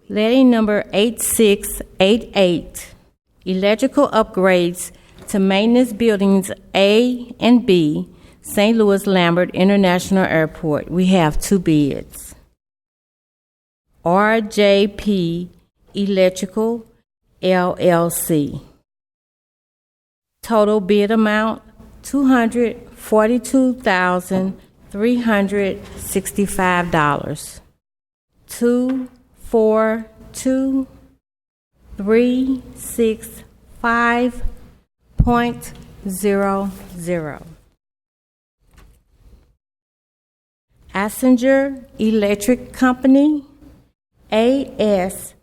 Letting number 8688, electrical upgrades to maintenance buildings A and B, St. Louis Lambert International Airport. We have 2 bids. RJP Electrical, LLC. Total bid amount, $242,365. 242,365.00. Assenger Electric Company, ASCHINGER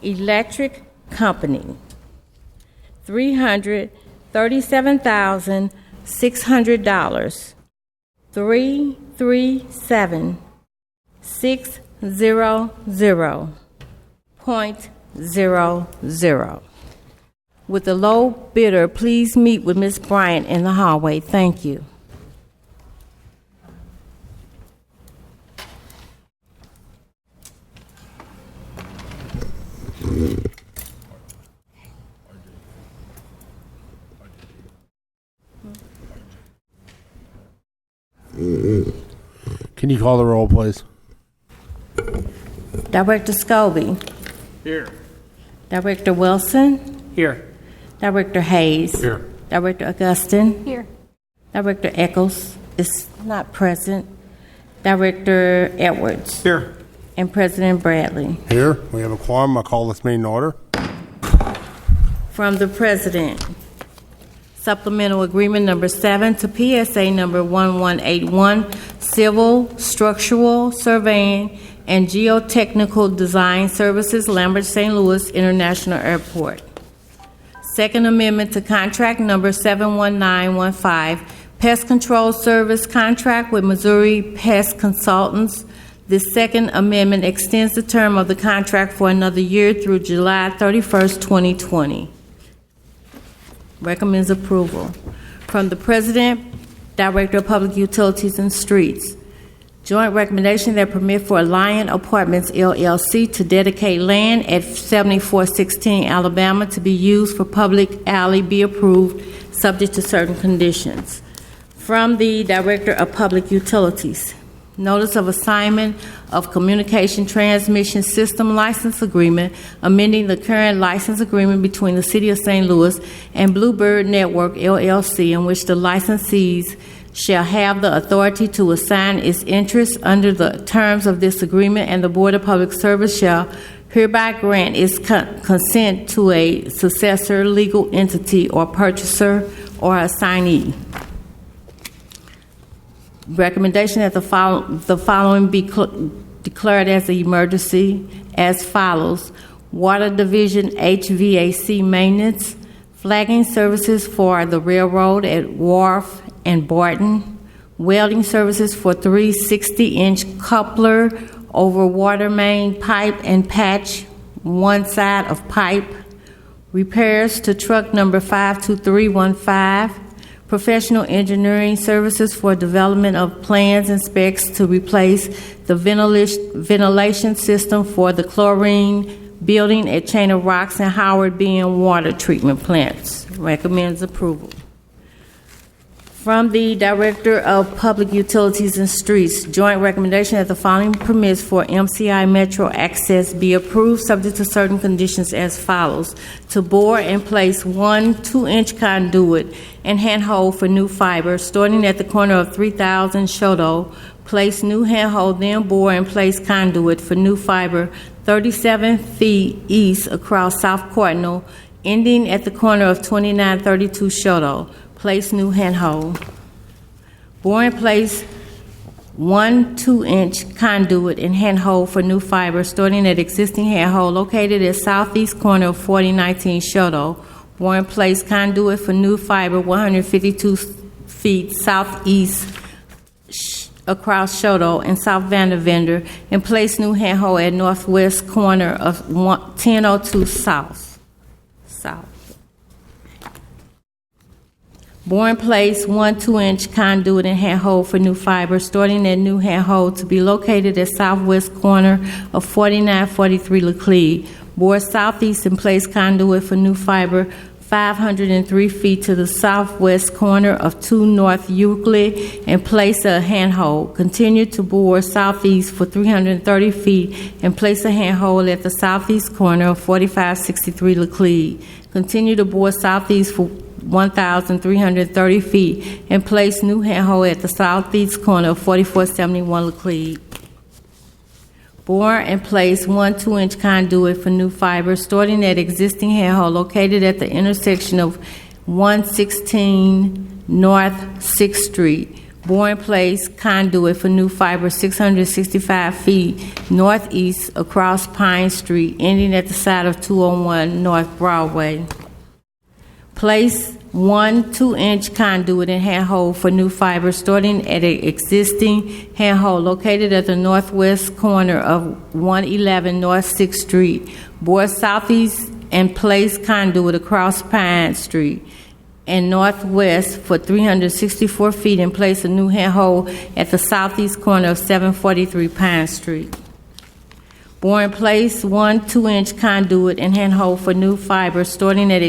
Electric Company, $337,600. 337,600.00. With the low bidder, please meet with Ms. Bryant in the hallway. Thank you. Can you call the roll, please? Director Scobie. Here. Director Wilson. Here. Director Hayes. Here. Director Augustin. Here. Director Eccles is not present. Director Edwards. Here. And President Bradley. Here. We have a quorum. I call this meeting to order. From the President, Supplemental Agreement Number 7 to PSA Number 1181, Civil, Structural, Surveying, and Geotechnical Design Services, Lambert St. Louis International Airport. Second Amendment to Contract Number 71915, Pest Control Service Contract with Missouri Pest Consultants. This Second Amendment extends the term of the contract for another year through July 31st, 2020. Recommends approval. From the President, Director of Public Utilities and Streets, joint recommendation that permit for Lion Apartments, LLC to dedicate land at 7416 Alabama to be used for public alley be approved, subject to certain conditions. From the Director of Public Utilities, notice of assignment of communication transmission system license agreement, amending the current license agreement between the City of St. Louis and Bluebird Network, LLC, in which the licensees shall have the authority to assign its interest under the terms of this agreement, and the Board of Public Service shall hereby grant its consent to a successor legal entity or purchaser or assignee. Recommendation that the following be declared as an emergency as follows: Water Division HVAC maintenance, flagging services for the railroad at Wharf and Barton, welding services for 3 60-inch coupler over water main pipe and patch one side of pipe, repairs to truck number 52315, professional engineering services for development of plans and specs to replace the ventilation system for the chlorine building at Chain of Rocks and Howard Bean water treatment plants. Recommends approval. From the Director of Public Utilities and Streets, joint recommendation that the following permits for MCI Metro access be approved, subject to certain conditions as follows: to bore and place 1 2-inch conduit and handhold for new fiber, starting at the corner of 3000 Shodo. Place new handhold, then bore and place conduit for new fiber 37 feet east across South Cardinal, ending at the corner of 2932 Shodo. Place new handhold. Bore and place 1 2-inch conduit and handhold for new fiber, starting at existing handhold located at southeast corner of 4019 Shodo. Bore and place conduit for new fiber 152 feet southeast across Shodo and South Vandervender, and place new handhold at northwest corner of 1002 South. Bore in place 1 2-inch conduit and handhold for new fiber, starting at new handhold to be located at southwest corner of 4943 Laclede. Bore southeast and place conduit for new fiber 503 feet to the southwest corner of 2 North Euclid and place a handhold. Continue to bore southeast for 330 feet and place a handhold at the southeast corner of 4563 Laclede. Continue to bore southeast for 1,330 feet and place new handhold at the southeast corner of 4471 Laclede. Bore and place 1 2-inch conduit for new fiber, starting at existing handhold located at the intersection of 116 North 6th Street. Bore and place conduit for new fiber 665 feet northeast across Pine Street, ending at the side of 201 North Broadway. Place 1 2-inch conduit and handhold for new fiber, starting at an existing handhold located at the northwest corner of 111 North 6th Street. Bore southeast and place conduit across Pine Street and northwest for 364 feet and place a new handhold at the southeast corner of 743 Pine Street. Bore in place 1 2-inch conduit and handhold for new fiber, starting at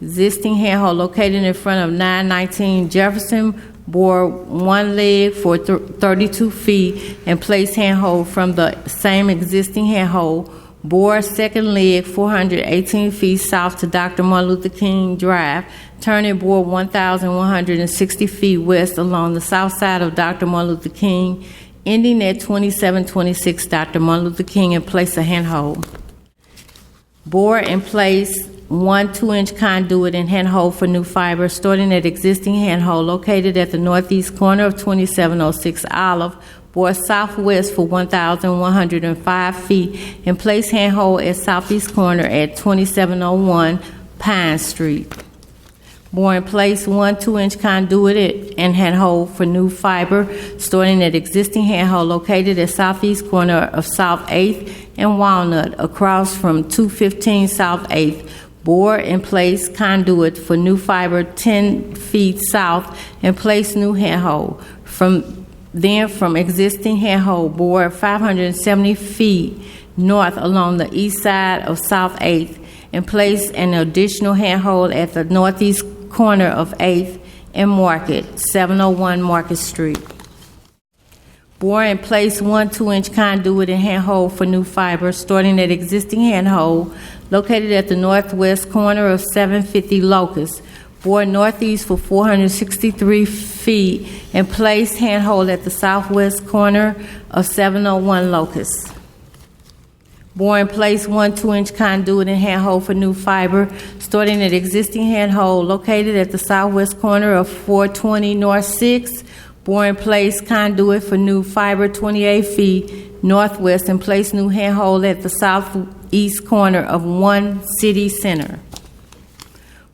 existing handhold located in front of 919 Jefferson. Bore one leg for 32 feet and place handhold from the same existing handhold. Bore second leg 418 feet south to Dr. Martin Luther King Drive. Turn and bore 1,160 feet west along the south side of Dr. Martin Luther King, ending at 2726 Dr. Martin Luther King, and place a handhold. Bore and place 1 2-inch conduit and handhold for new fiber, starting at existing handhold located at the northeast corner of 2706 Olive. Bore southwest for 1,105 feet and place handhold at southeast corner at 2701 Pine Street. Bore in place 1 2-inch conduit and handhold for new fiber, starting at existing handhold located at southeast corner of South 8th and Walnut across from 215 South 8th. Bore in place conduit for new fiber 10 feet south and place new handhold. From existing handhold, bore 570 feet north along the east side of South 8th and place an additional handhold at the northeast corner of 8th and Market, 701 Market Street. Bore and place 1 2-inch conduit and handhold for new fiber, starting at existing handhold located at the northwest corner of 750 Locust. Bore northeast for 463 feet and place handhold at the southwest corner of 701 Locust. Bore and place 1 2-inch conduit and handhold for new fiber, starting at existing handhold located at the southwest corner of 420 North 6. Bore and place conduit for new fiber 28 feet northwest and place new handhold at the southeast corner of 1 City Center.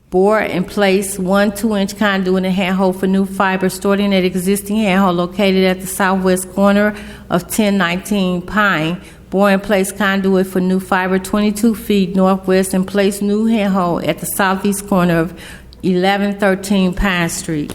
Bore and place 1 2-inch conduit and handhold for new fiber, starting at existing handhold located at the southwest corner of 1019 Pine. Bore and place conduit for new fiber 22 feet northwest and place new handhold at the southeast corner of 1113 Pine Street.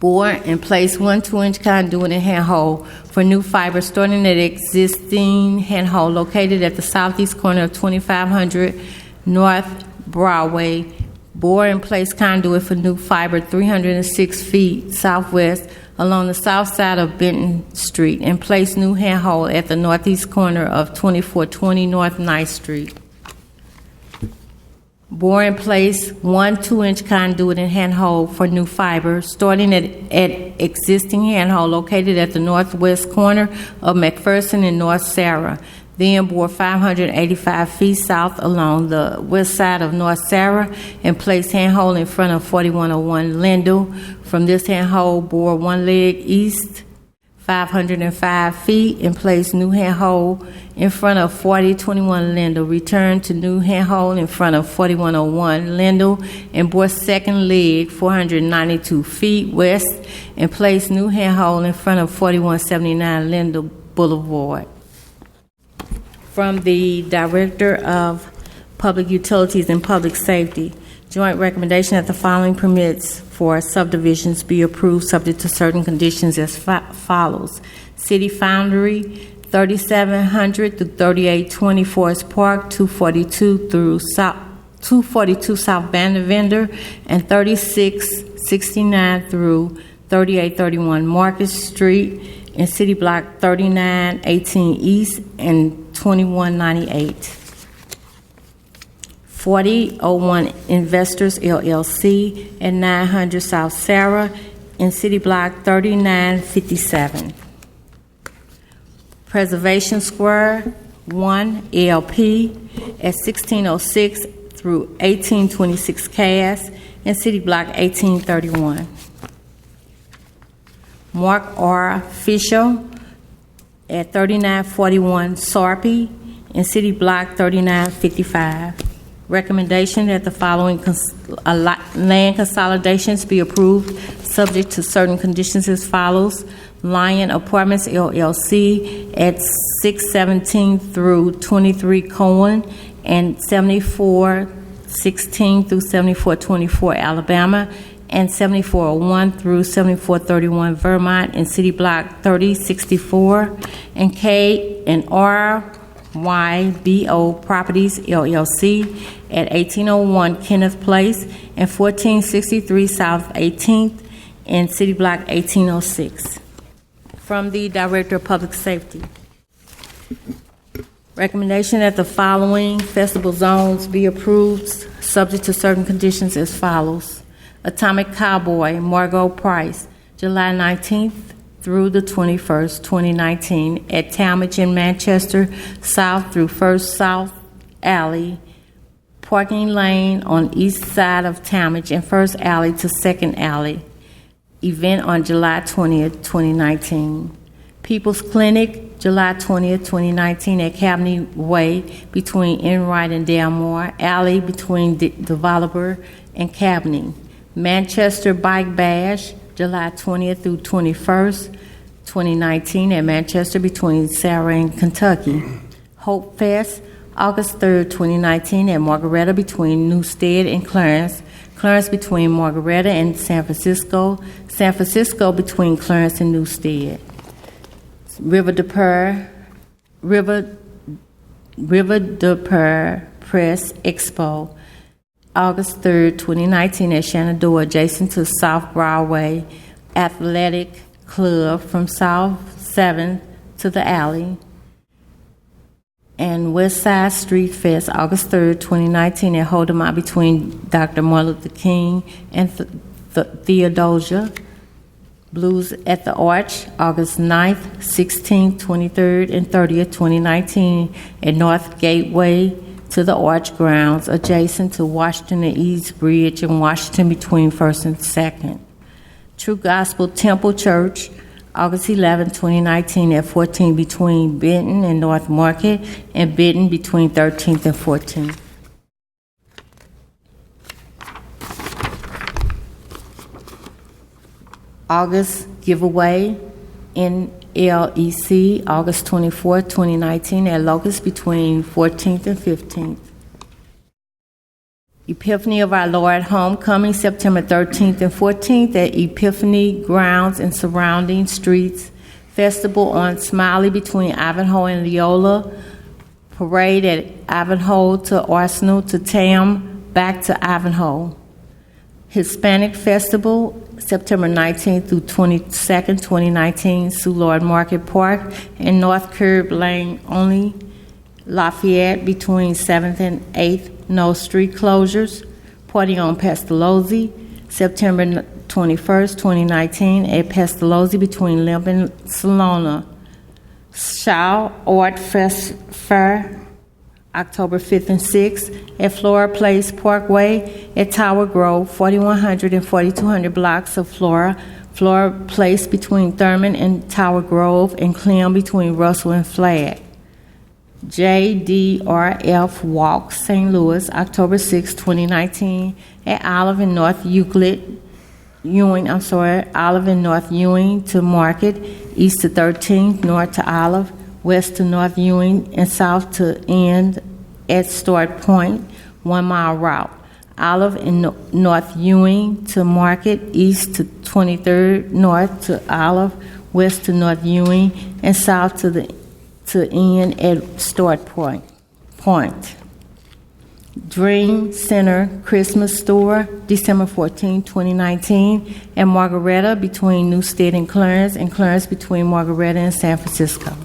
Bore and place 1 2-inch conduit and handhold for new fiber, starting at existing handhold located at the southeast corner of 2500 North Broadway. Bore and place conduit for new fiber 306 feet southwest along the south side of Benton Street and place new handhold at the northeast corner of 2420 North 9th Street. Bore and place 1 2-inch conduit and handhold for new fiber, starting at existing handhold located at the northwest corner of McPherson and North Sarah. Then bore 585 feet south along the west side of North Sarah and place handhold in front of 4101 Lindell. From this handhold, bore one leg east 505 feet and place new handhold in front of 4021 Lindell. Return to new handhold in front of 4101 Lindell and bore second leg 492 feet west and place new handhold in front of 4179 Lindell Boulevard. From the Director of Public Utilities and Public Safety, Joint recommendation that the following permits for subdivisions be approved subject to certain conditions as follows. City Foundry, 3700 through 3820 Forest Park, 242 South Vandervender, and 3669 through 3831 Market Street in City Block 3918 East and 2198. 4001 Investors LLC at 900 South Sarah in City Block 3957. Preservation Square 1 ELP at 1606 through 1826 Cass in City Block 1831. Mark R. Fisher at 3941 Sarpy in City Block 3955. Recommendation that the following land consolidations be approved subject to certain conditions as follows. Lion Apartments LLC at 617 through 23 Cohen and 7416 through 7424 Alabama and 7401 through 7431 Vermont in City Block 3064, and K and R YBO Properties LLC at 1801 Kenneth Place and 1463 South 18th in City Block 1806. From the Director of Public Safety. Recommendation that the following festival zones be approved subject to certain conditions as follows. Atomic Cowboy, Margot Price, July 19th through the 21st, 2019, at Talmadge in Manchester, south through First South Alley, parking lane on east side of Talmadge, and First Alley to Second Alley. Event on July 20th, 2019. People's Clinic, July 20th, 2019, at Cabney Way between Enright and Dalmore, Alley between Developer and Cabney. Manchester Bike Bash, July 20th through 21st, 2019, at Manchester between Sarah and Kentucky. Hope Fest, August 3rd, 2019, at Margaretta between Newstead and Clarence. Clarence between Margaretta and San Francisco. San Francisco between Clarence and Newstead. River de Purr Press Expo, August 3rd, 2019, at Shenandoah, adjacent to South Broadway Athletic Club from South 7th to the Alley. And West Side Street Fest, August 3rd, 2019, at Holdemont between Dr. Martin Luther King and Theodosia. Blues at the Arch, August 9th, 16th, 23rd, and 30th, 2019, at North Gateway to the Arch grounds, adjacent to Washington and East Bridge in Washington between 1st and 2nd. True Gospel Temple Church, August 11, 2019, at 14 between Benton and North Market, and Benton between 13th and 14th. August giveaway in LEC, August 24, 2019, at Locust between 14th and 15th. Epiphany of Our Lord Homecoming, September 13th and 14th, at Epiphany Grounds and surrounding streets. Festival on Smiley between Ivanhoe and Leola. Parade at Ivanhoe to Arsenal to Tam, back to Ivanhoe. Hispanic Festival, September 19th through 22nd, 2019, Soulard Market Park and North Curb Lane only. Lafayette between 7th and 8th, no street closures. Party on Pestalozzi, September 21st, 2019, at Pestalozzi between Limp and Salona. Shaw Art Fair, October 5th and 6th, at Flora Place Parkway at Tower Grove, 4100 and 4200 blocks of Flora. Flora Place between Thurman and Tower Grove, and Clem between Russell and Flagg. JDRF Walk, St. Louis, October 6, 2019, at Olive and North Olive and North Ewing to Market, east to 13th, north to Olive, west to North Ewing, and south to end at Start Point, 1 mile route. Olive and North Ewing to Market, east to 23rd, north to Olive, west to North Ewing, and south to end at Start Point. Dream Center Christmas Store, December 14, 2019, and Margaretta between New State and Clarence between Margaretta and San Francisco.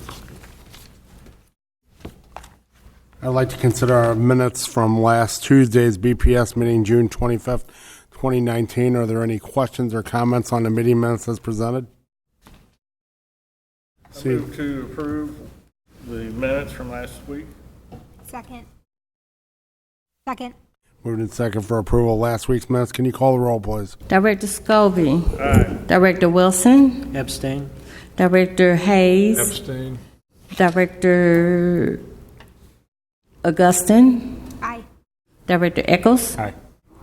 I'd like to consider our minutes from last Tuesday's BPS meeting, June 25th, 2019. Are there any questions or comments on the meeting minutes as presented? I move to approve the minutes from last week. Second. Moved in second for approval of last week's minutes. Can you call the roll, please? Director Scobie. Aye. Director Wilson. Abstain. Director Hayes. Abstain. Director Augustine. Aye. Director Eccles. Aye.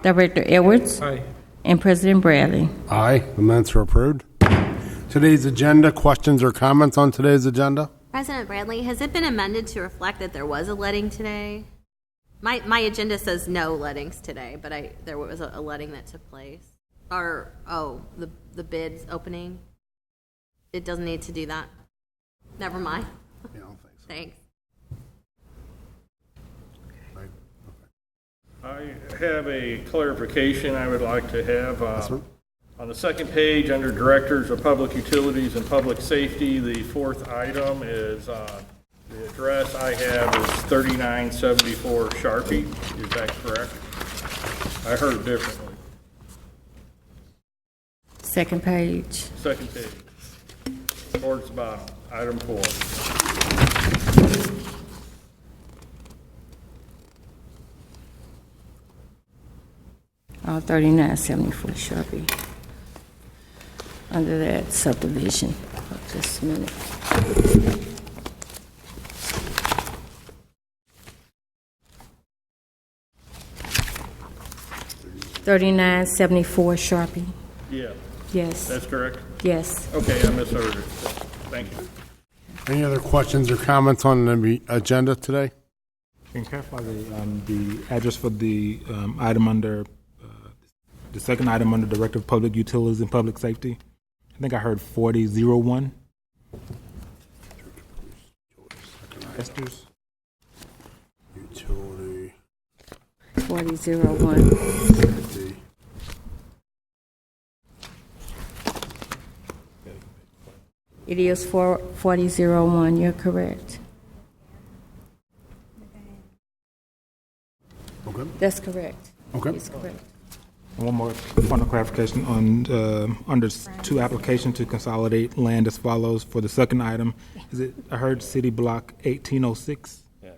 Director Edwards. Aye. And President Bradley. Aye. The minutes are approved. Today's agenda, questions or comments on today's agenda? President Bradley, has it been amended to reflect that there was a letting today? My agenda says no lettings today, but there was a letting that took place. Or, the bids opening? It doesn't need to do that? Never mind. Yeah, I don't think so. Thanks. I have a clarification I would like to have. sir. On the second page, under Directors of Public Utilities and Public Safety, the fourth item is, the address I have is 3974 Sharpie. Is that correct? I heard it differently. Second page. Second page, towards the bottom, item 4. Oh, 3974 Sharpie. Under that subdivision. Just a minute. $39.74 Sharpie. Yeah, Yes. that's correct? Yes. Okay, I misheard it. Thank you. Any other questions or comments on the agenda today? Can you clarify the address for the item under, the second item under Director of Public Utilities and Public Safety? I think I heard 4001. Esters? Utility. 4001. Safety. It is 4001. You're correct. Okay. That's correct. Okay. It's correct. One more final clarification on under 2 application to consolidate land as follows. For the second item, is it, I heard City Block 1806? Yeah.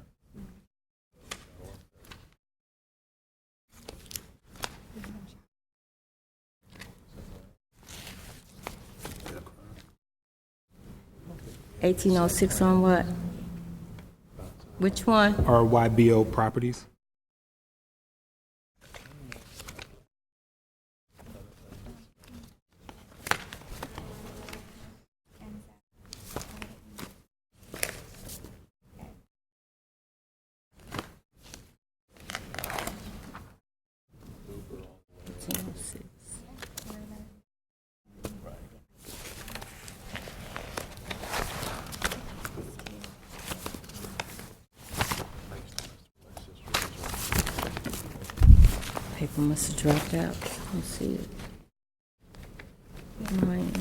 1806 on what? Which one? Or YBO Properties? Paper must have dropped out. Let's see it. Mine.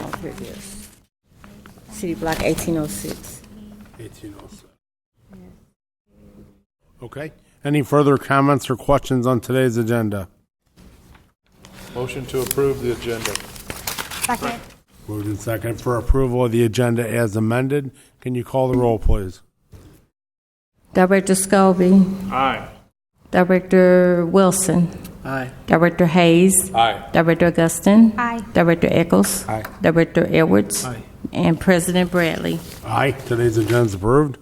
Oh, here it is. City Block 1806. 1806. Okay. Any further comments or questions on today's agenda? Motion to approve the agenda. Second. Moved in second for approval of the agenda as amended. Can you call the roll, please? Director Scobie. Aye. Director Wilson. Aye. Director Hayes. Aye. Director Augustine. Aye. Director Eccles. Aye. Director Edwards. Aye. And President Bradley. Aye. Today's agenda is approved.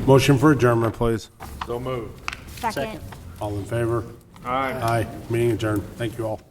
Motion for adjournment, please. So moved. Second. All in favor? Aye. Aye. Meeting adjourned. Thank you all.